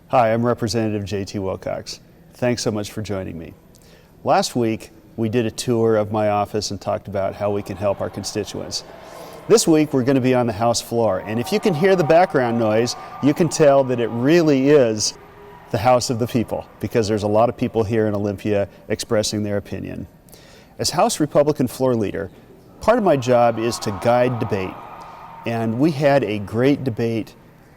Hi, I'm Representative jt-Wilcox. Thanks so much for joining me. Last week, we did a tour of my office and talked about how we can help our constituents. This week, we're going to be on the House floor, and if you can hear the background noise, you can tell that it really is the House of the People, because there's a lot of people here in Olympia expressing their opinion. As House Republican floor leader, part of my job is to guide debate, and we had a great debate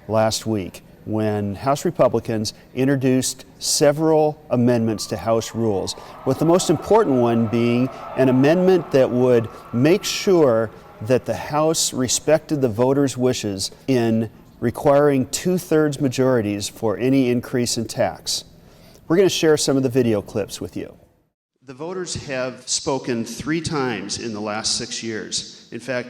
last week when House Republicans introduced several amendments to House rules, with the most important one being an amendment that would make sure that the House respected the voters' wishes in requiring 2/3 majorities for any increase in tax. We're going to share some of the video clips with you. The voters have spoken 3 times in the last 6 years. In fact,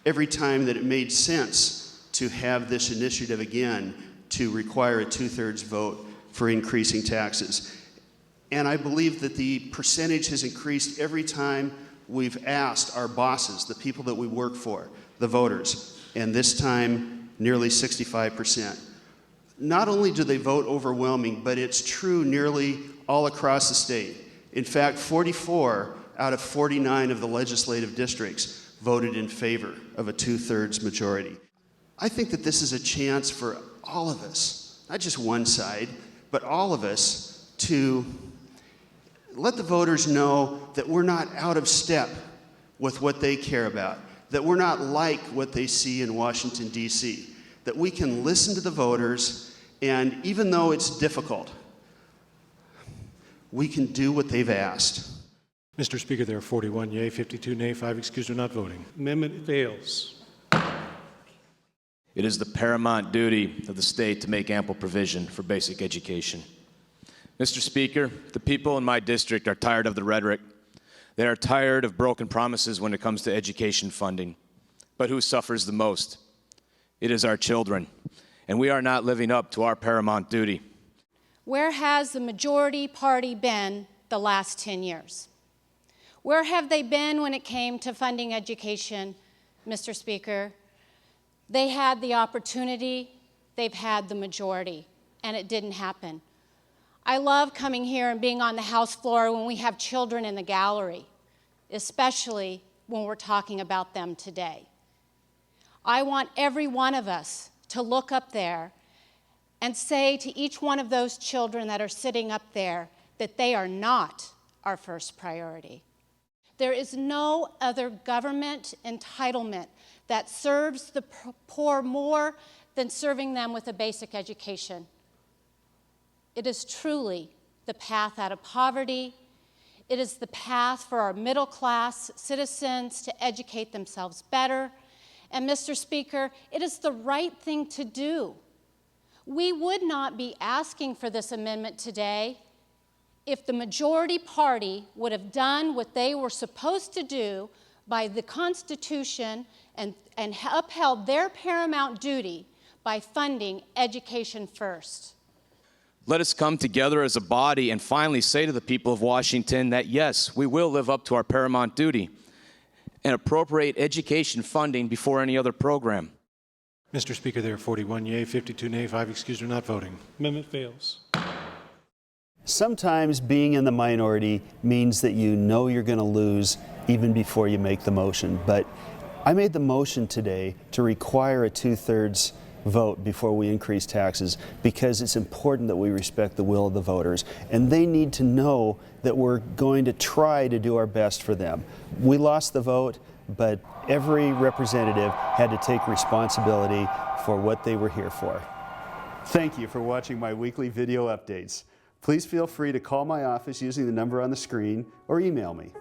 every time that it made sense to have this initiative again, to require a 2/3 vote for increasing taxes. And I believe that the percentage has increased every time we've asked our bosses, the people that we work for, the voters, and this time nearly 65%. Not only do they vote overwhelming, but it's true nearly all across the state. In fact, 44 out of 49 of the legislative districts voted in favor of a 2/3 majority. I think that this is a chance for all of us, not just one side, but all of us, to let the voters know that we're not out of step with what they care about, that we're not like what they see in Washington, D.C., that we can listen to the voters, and even though it's difficult, we can do what they've asked. Mr. Speaker, there are 41 yea, 52 nay, 5 excused or not voting. Amendment fails. It is the paramount duty of the state to make ample provision for basic education. Mr. Speaker, the people in my district are tired of the rhetoric. They are tired of broken promises when it comes to education funding. But who suffers the most? It is our children, and we are not living up to our paramount duty. Where has the majority party been the last 10 years? Where have they been when it came to funding education, Mr. Speaker? They had the opportunity, they've had the majority, and it didn't happen. I love coming here and being on the House floor when we have children in the gallery, especially when we're talking about them today. I want every one of us to look up there and say to each one of those children that are sitting up there that they are not our first priority. There is no other government entitlement that serves the poor more than serving them with a basic education. It is truly the path out of poverty. It is the path for our middle-class citizens to educate themselves better. And Mr. Speaker, it is the right thing to do. We would not be asking for this amendment today if the majority party would have done what they were supposed to do by the Constitution and upheld their paramount duty by funding education first. Let us come together as a body and finally say to the people of Washington that yes, we will live up to our paramount duty and appropriate education funding before any other program. Mr. Speaker, there are 41 yea, 52 nay, 5 excused or not voting. Amendment fails. Sometimes being in the minority means that you know you're going to lose even before you make the motion. But I made the motion today to require a 2/3 vote before we increase taxes because it's important that we respect the will of the voters. And they need to know that we're going to try to do our best for them. We lost the vote, but every representative had to take responsibility for what they were here for. Thank you for watching my weekly video updates. Please feel free to call my office using the number on the screen or email me.